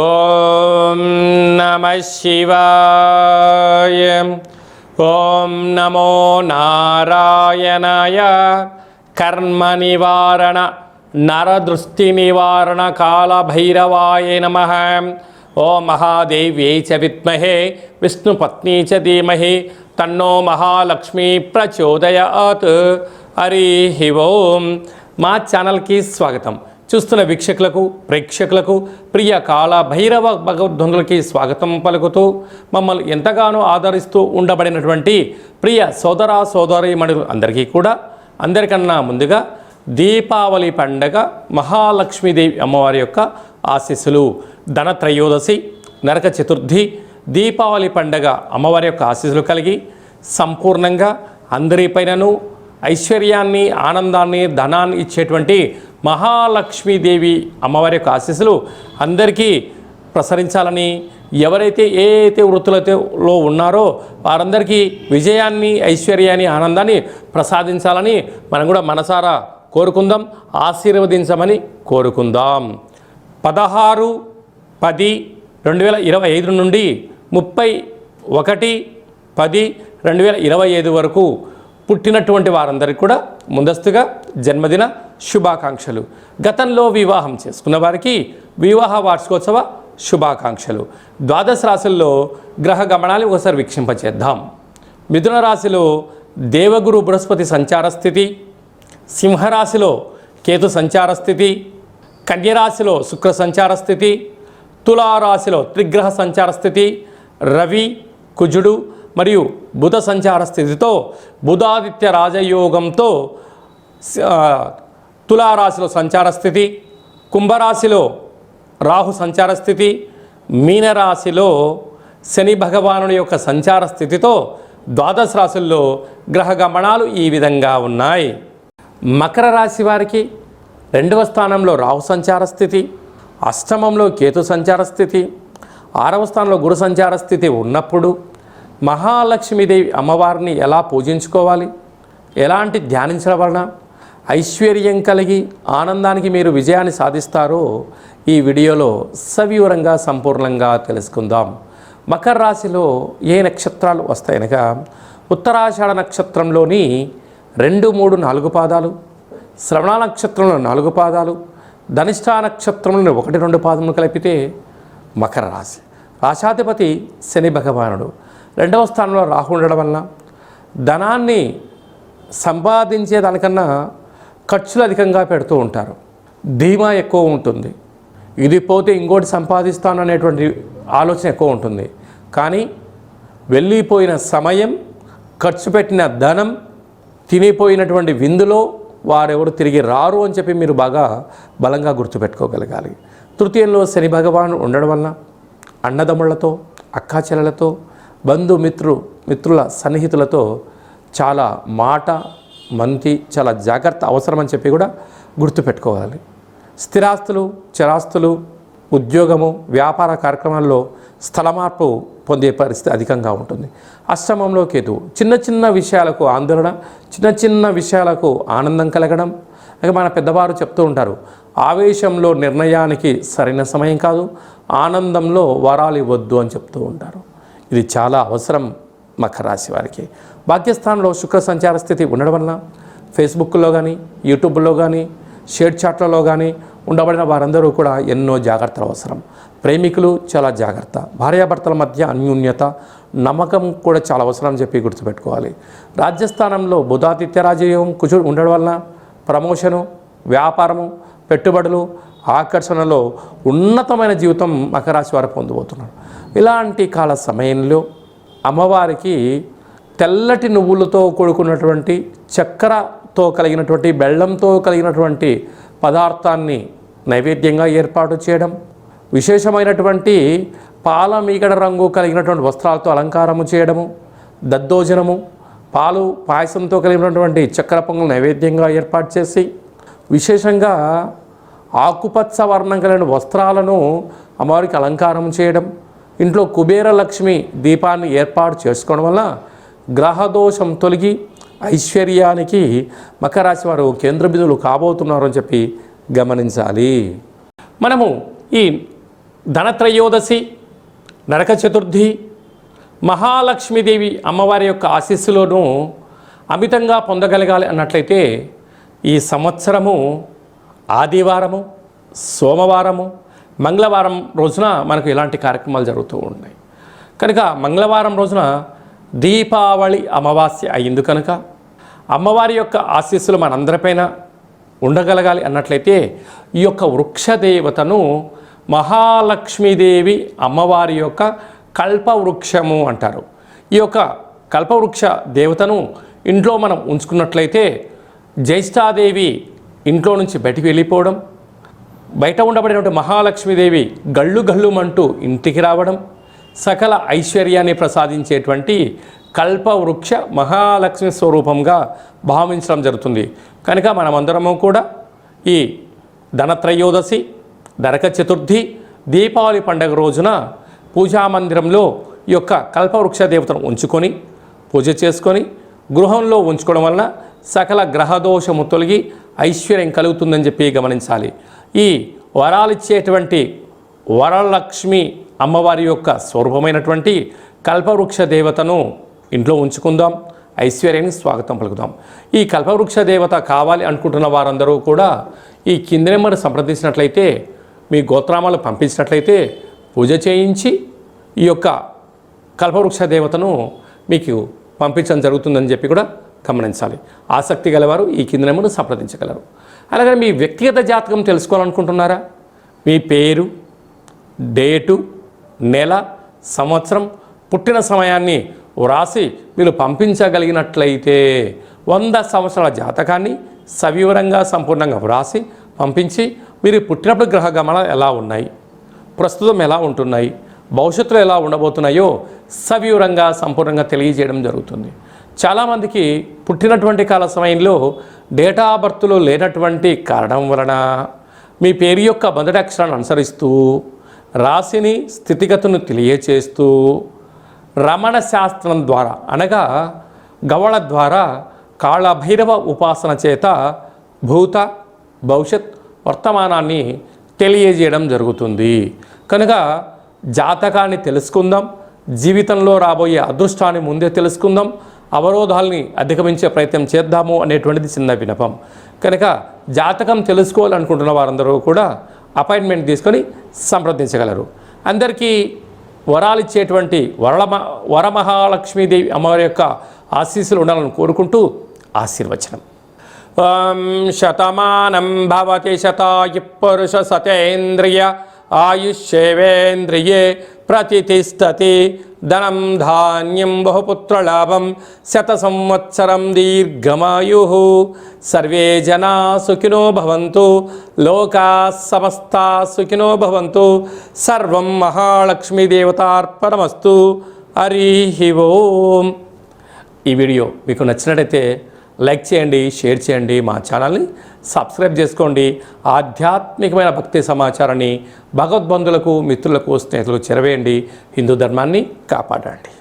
ఓం నమః శివాయ. ఓం నమో నారాయణాయ. కర్మ నివారణ నరదృష్టి నివారణ కాళభైరవాయ నమః. ఓం మహాదేవ్యై చ విద్మహే విష్ణుపత్నీ చ ధీమహి తన్నో మహాలక్ష్మి ప్రచోదయాత్. హరి ఓం. మా ఛానల్కి స్వాగతం. చూస్తున్న వీక్షకులకు ప్రేక్షకులకు ప్రియ కాళభైరవ భగవద్బంధులకి స్వాగతం పలుకుతూ మమ్మల్ని ఎంతగానో ఆదరిస్తూ ఉండబడినటువంటి ప్రియ సోదర సోదరీమణులు అందరికీ కూడా అందరికన్నా ముందుగా దీపావళి పండగ మహాలక్ష్మీదేవి అమ్మవారి యొక్క ఆశీస్సులు. ధనత్రయోదశి, నరక చతుర్థి, దీపావళి పండగ అమ్మవారి యొక్క ఆశీస్సులు కలిగి సంపూర్ణంగా అందరిపైనను ఐశ్వర్యాన్ని, ఆనందాన్ని, ధనాన్ని ఇచ్చేటువంటి మహాలక్ష్మీదేవి అమ్మవారి యొక్క ఆశీస్సులు అందరికీ ప్రసరించాలని, ఎవరైతే ఏ వృత్తులలో ఉన్నారో వారందరికీ విజయాన్ని, ఐశ్వర్యాన్ని, ఆనందాన్ని ప్రసాదించాలని మనం కూడా మనసారా కోరుకుందాం, ఆశీర్వదించమని కోరుకుందాం. 16/10/2025 నుండి 31/10/2025 వరకు పుట్టినటువంటి వారందరికీ కూడా ముందస్తుగా జన్మదిన శుభాకాంక్షలు. గతంలో వివాహం చేసుకున్న వారికి వివాహ వార్షికోత్సవ శుభాకాంక్షలు. ద్వాదశ రాశుల్లో గ్రహ గమనాలు ఒకసారి వీక్షింపచేద్దాం. మిథున రాశిలో దేవగురు బృహస్పతి సంచార స్థితి, సింహరాశిలో కేతు సంచార స్థితి, కన్యరాశిలో శుక్ర సంచార స్థితి, తులారాశిలో త్రిగ్రహ సంచార స్థితి, రవి, కుజుడు మరియు బుధ సంచార స్థితితో బుధాదిత్య రాజయోగంతో తులారాశిలో సంచార స్థితి, కుంభరాశిలో రాహు సంచార స్థితి, మీనరాశిలో శని భగవానుడి యొక్క సంచార స్థితితో ద్వాదశ రాశుల్లో గ్రహ గమనాలు ఈ విధంగా ఉన్నాయి. మకర రాశి వారికి 2వ స్థానంలో రాహు సంచార స్థితి, అష్టమంలో కేతు సంచార స్థితి, 6వ స్థానంలో గురు సంచార స్థితి ఉన్నప్పుడు మహాలక్ష్మీదేవి అమ్మవారిని ఎలా పూజించుకోవాలి, ఎలాంటి ధ్యానించడం వలన ఐశ్వర్యం కలిగి ఆనందానికి మీరు విజయాన్ని సాధిస్తారో ఈ వీడియోలో సవివరంగా సంపూర్ణంగా తెలుసుకుందాం. మకర రాశిలో ఏ నక్షత్రాలు వస్తాయనగా ఉత్తరాషాఢ నక్షత్రంలోని 2, 3, 4 పాదాలు, శ్రవణ నక్షత్రంలో 4 పాదాలు, ధనిష్ఠా నక్షత్రంలోని 1, 2 పాదములు కలిపితే మకర రాశి. రాశాధిపతి శని భగవానుడు. 2వ స్థానంలో రాహు ఉండడం వలన ధనాన్ని సంపాదించే దానికన్నా ఖర్చులు అధికంగా పెడుతూ ఉంటారు. ధీమా ఎక్కువ ఉంటుంది. ఇది పోతే ఇంకోటి సంపాదిస్తాను అనేటువంటి ఆలోచన ఎక్కువ ఉంటుంది. కానీ వెళ్ళిపోయిన సమయం, ఖర్చు పెట్టిన ధనం, తినిపోయినటువంటి విందులో వారెవరు తిరిగి రారు అని చెప్పి మీరు బాగా బలంగా గుర్తుపెట్టుకోగలగాలి. తృతీయంలో శని భగవానుడు ఉండడం వలన అన్నదమ్ముళ్లతో, అక్కాచెల్లెలతో, మిత్రుల సన్నిహితులతో చాలా మాట మంతి చాలా జాగ్రత్త అవసరం అని చెప్పి కూడా గుర్తుపెట్టుకోవాలి. స్థిరాస్తులు, చరాస్తులు, ఉద్యోగము, వ్యాపార కార్యక్రమాల్లో స్థల మార్పు పొందే పరిస్థితి అధికంగా ఉంటుంది. అష్టమంలో కేతు. చిన్న చిన్న విషయాలకు ఆందోళన, చిన్న విషయాలకు ఆనందం కలగడం. ఇక మన పెద్దవారు చెప్తూ ఉంటారు, ఆవేశంలో నిర్ణయానికి సరైన సమయం కాదు, ఆనందంలో వరాలు ఇవ్వద్దు అని చెప్తూ ఉంటారు. ఇది చాలా అవసరం మకర రాశి వారికి. భాగ్యస్థానంలో శుక్ర సంచార స్థితి ఉండడం వలన ఫేస్బుక్లో కానీ, యూట్యూబ్లో కానీ, షేర్ చాట్లలో కానీ ఉండబడిన వారందరూ కూడా ఎన్నో జాగ్రత్తలు అవసరం. ప్రేమికులు చాలా జాగ్రత్త. భార్యాభర్తల మధ్య అన్యోన్యత, నమ్మకం కూడా చాలా అవసరం అని చెప్పి గుర్తుపెట్టుకోవాలి. రాజ్యస్థానంలో బుధాదిత్య రాజయోగం కుజుడు ఉండడం వలన ప్రమోషను, వ్యాపారము, పెట్టుబడులు, ఆకర్షణలో ఉన్నతమైన జీవితం మకర రాశి వారు పొందబోతున్నారు. ఇలాంటి కాల సమయంలో అమ్మవారికి తెల్లటి నువ్వులతో కూడుకున్నటువంటి, చక్కెరతో కలిగినటువంటి, బెల్లంతో కలిగినటువంటి పదార్థాన్ని నైవేద్యంగా ఏర్పాటు చేయడం, విశేషమైనటువంటి పాల మీగడ రంగు కలిగినటువంటి వస్త్రాలతో అలంకారము చేయడము, దద్దోజనము, పాలు పాయసంతో కలిగినటువంటి చక్కెర పొంగల్ నైవేద్యంగా ఏర్పాటు చేసి, విశేషంగా ఆకుపచ్చ వర్ణం కలిగిన వస్త్రాలను అమ్మవారికి అలంకారం చేయడం, ఇంట్లో కుబేర లక్ష్మి దీపాన్ని ఏర్పాటు చేసుకోవడం వల్ల గ్రహదోషం తొలగి ఐశ్వర్యానికి మకర రాశి వారు కేంద్ర బిందువులు కాబోతున్నారు అని చెప్పి గమనించాలి. మనము ఈ ధనత్రయోదశి, నరక చతుర్థి, మహాలక్ష్మీదేవి అమ్మవారి యొక్క ఆశీస్సులను అమితంగా పొందగలగాలి అన్నట్లయితే ఈ సంవత్సరము ఆదివారము, సోమవారము, మంగళవారం రోజున మనకు ఇలాంటి కార్యక్రమాలు జరుగుతూ ఉన్నాయి. కనుక మంగళవారం రోజున దీపావళి అమావాస్య అయింది కనుక అమ్మవారి యొక్క ఆశీస్సులు మనందరిపైన ఉండగలగాలి అన్నట్లయితే ఈ యొక్క వృక్షదేవతను మహాలక్ష్మీదేవి అమ్మవారి యొక్క కల్పవృక్షము అంటారు. ఈ యొక్క కల్పవృక్ష దేవతను ఇంట్లో మనం ఉంచుకున్నట్లయితే జ్యేష్ఠాదేవి ఇంట్లో నుంచి బయటికి వెళ్ళిపోవడం, బయట ఉండబడినటువంటి మహాలక్ష్మీదేవి గళ్ళు గళ్ళుమంటూ ఇంటికి రావడం, సకల ఐశ్వర్యాన్ని ప్రసాదించేటువంటి కల్పవృక్ష మహాలక్ష్మి స్వరూపంగా భావించడం జరుగుతుంది. కనుక మనమందరము కూడా ఈ ధనత్రయోదశి, నరక చతుర్థి, దీపావళి పండుగ రోజున పూజామందిరంలో ఈ యొక్క కల్పవృక్ష దేవతను ఉంచుకొని పూజ చేసుకొని గృహంలో ఉంచుకోవడం వలన సకల గ్రహదోషము తొలగి ఐశ్వర్యం కలుగుతుందని చెప్పి గమనించాలి. ఈ వరాలిచ్చేటువంటి వరలక్ష్మి అమ్మవారి యొక్క స్వరూపమైనటువంటి కల్పవృక్ష దేవతను ఇంట్లో ఉంచుకుందాం, ఐశ్వర్యానికి స్వాగతం పలుకుదాం. ఈ కల్పవృక్ష దేవత కావాలి అనుకుంటున్న వారందరూ కూడా ఈ కింది నెంబర్ సంప్రదించినట్లయితే, మీ గోత్రామాలు పంపించినట్లయితే పూజ చేయించి ఈ యొక్క కల్పవృక్ష దేవతను మీకు పంపించడం జరుగుతుందని చెప్పి కూడా గమనించాలి. ఆసక్తి గలవారు ఈ కింది నెంబర్ను సంప్రదించగలరు. అలాగే మీ వ్యక్తిగత జాతకం తెలుసుకోవాలనుకుంటున్నారా? మీ పేరు, డేటు, నెల, సంవత్సరం, పుట్టిన సమయాన్ని వ్రాసి మీరు పంపించగలిగినట్లయితే 100 సంవత్సరాల జాతకాన్ని సవివరంగా సంపూర్ణంగా వ్రాసి పంపించి మీరు పుట్టినప్పుడు గ్రహ గమనాలు ఎలా ఉన్నాయి, ప్రస్తుతం ఎలా ఉంటున్నాయి, భవిష్యత్తులో ఎలా ఉండబోతున్నాయో సవివరంగా సంపూర్ణంగా తెలియజేయడం జరుగుతుంది. చాలామందికి పుట్టినటువంటి కాల సమయంలో డేటా ఆఫ్ బర్త్లో లేనటువంటి కారణం వలన మీ పేరు యొక్క మొదటి అక్షరాన్ని అనుసరిస్తూ రాశిని స్థితిగతులను తెలియచేస్తూ రమణ శాస్త్రం ద్వారా అనగా గవళ ద్వారా కాళభైరవ ఉపాసన చేత భూత, భవిష్యత్, వర్తమానాన్ని తెలియజేయడం జరుగుతుంది. కనుక జాతకాన్ని తెలుసుకుందాం, జీవితంలో రాబోయే అదృష్టాన్ని ముందే తెలుసుకుందాం, అవరోధాలని అధిగమించే ప్రయత్నం చేద్దాము అనేటువంటిది చిన్న విన్నపం. కనుక జాతకం తెలుసుకోవాలనుకుంటున్న వారందరూ కూడా అపాయింట్మెంట్ తీసుకొని సంప్రదించగలరు. అందరికీ వరాలిచ్చేటువంటి వరమహాలక్ష్మీదేవి అమ్మవారి యొక్క ఆశీస్సులు ఉండాలని కోరుకుంటూ ఆశీర్వచనం. శతమానం భవతి శతాయు పురుష సతేంద్రియ ఆయుష్యేవేంద్రియే ప్రతిష్టతి ధనం ధాన్యం బహుపుత్రలాభం శత సంవత్సరం దీర్ఘమాయు. సర్వే జనా సుఖినో భవంతు, లోకా సమస్తా సుఖినో భవంతు. సర్వం మహాలక్ష్మీ దేవతార్పణమస్తు. హరి ఓం. ఈ వీడియో మీకు నచ్చినట్టయితే లైక్ చేయండి, షేర్ చేయండి, మా ఛానల్ని సబ్స్క్రైబ్ చేసుకోండి. ఆధ్యాత్మికమైన భక్తి సమాచారాన్ని భగవద్బంధులకు, మిత్రులకు, స్నేహితులకు చేరవేయండి. హిందూ ధర్మాన్ని కాపాడండి.